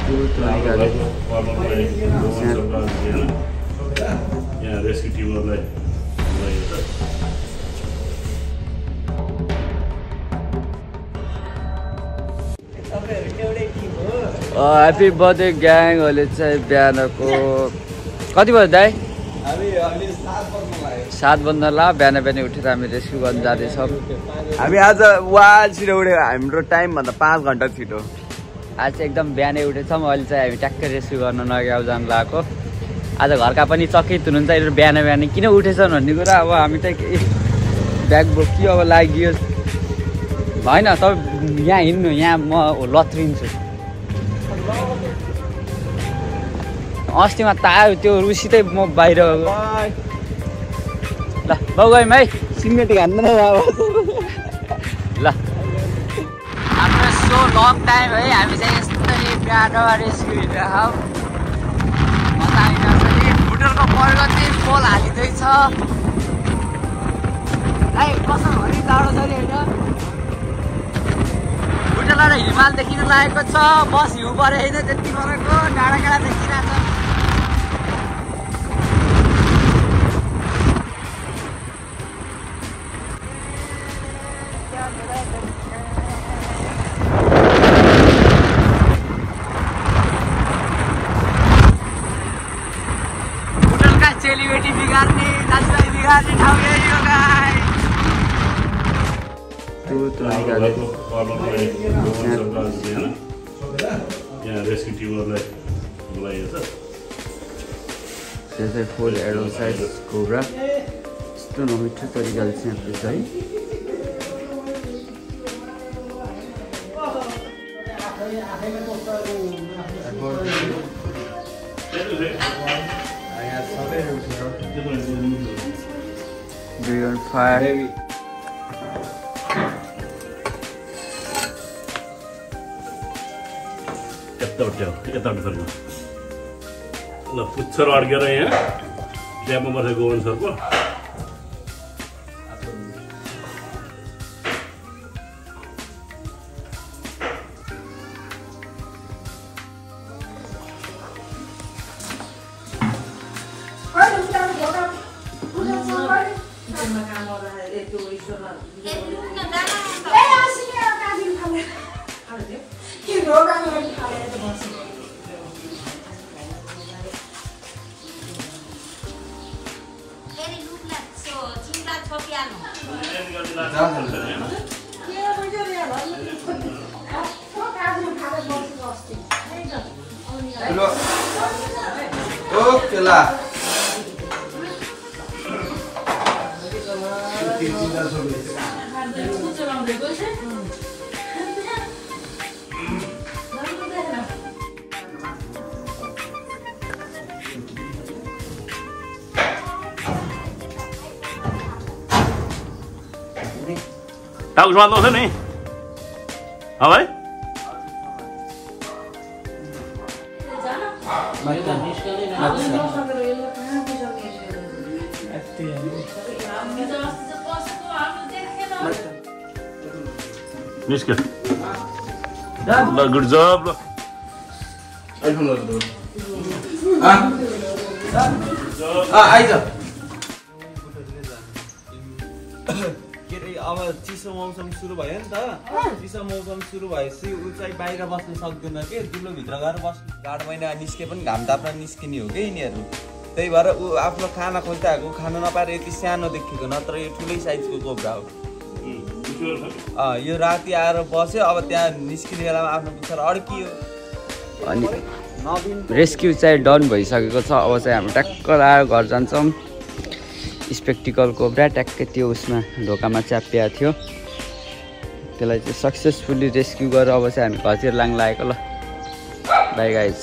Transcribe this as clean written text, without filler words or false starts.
यहाँ rescue टिमहरूलाई happy birthday ग्याङहरूले चाहिँ बिहानको कति बजी दाइ 7 बज्न ला बिहान उठेर हामी रेस्क्यु गर्न जाँदैछौँ। हामी आज वाल छिटो उठेको हाम्रो टाइमभन्दा 5 घन्टा छिटो। आज चाहिँ एकदम बिहानै उठेछौँ। अहिले चाहिँ हामी ट्याक्कै रेस्क्यु गर्न नगाउँ जान लागेको। आज घरका पनि चकित हुनुहुन्छ बिहान किन उठेछन् भन्ने कुरा। अब हामी त ब्याग बोकियो अब लागियो होइन। तपाईँ यहाँ हिँड्नु, यहाँ म लत्रिन्छु। अस्तिमा तायो त्यो रुसीतै म बाहिर गएको। ल बाउ गयौँ है, सिङ्गटी हान्दैन ल। आफ्नो सो लङ टाइम है हामी चाहिँ यस्तरी बिहानमा रेस्क्यु हिँडिरहेको। मजा आइरहेको छ नि। होटलको पर्वत चाहिँ पोल हालिँदैछ। है कसो भरि टाढो छ नि होइन। होटलबाट हिमाल देखिन लागेको छ। बस हिउँ पऱ्यो होइन त्यति गरेको डाँडा काँडा देखिरहेको छ। चेलीबेटी बिगार्ने दाजुभाइ बिगार्ने ठाउँ यही हो गाइस। यहाँ रेस्क्यु टिमहरूलाई बोलाइएको छ। त्यो चाहिँ फुल एडल्ट साइज कोब्रा यस्तो नमिठो तरिकाले चाहिँ है। फायर यता ल पुच्छर अड्केर यहाँ ल्याबमा बसेको गोवन सरको ओके ला टाउको समात्नु नि है। निस्क्यो ल गुड जब ल आइज अब चिसो मौसम सुरु भयो नि त। चिसो मौसम सुरु भएपछि ऊ चाहिँ बाहिर बस्न सक्दैन कि दिलोभित्र गएर बस्नु गाड महिना निस्के पनि घाम ताप्न निस्किने हो कि यिनीहरू। त्यही भएर ऊ आफ्नो खाना खोज्दाको खानु नपाएर यति सानो देखेको, नत्र यो ठुलै साइजको कोब्रा हो। यो राति आएर बस्यो, अब त्यहाँ निस्किने बेलामा आफ्नो पुच्छर अड्कियो। अनि रेस्क्यु चाहिँ डन भइसकेको छ। अब चाहिँ हामी ट्याक्क लाएर घर जान्छौँ। स्पेक्टिकल कोब्रा ट्याक्कै त्यो उसमा ढोकामा च्यापिएको थियो, त्यसलाई चाहिँ सक्सेसफुल्ली रेस्क्यु गरेर अब चाहिँ हामी घरतिर लाङ लागेको। ल बाई गाइज।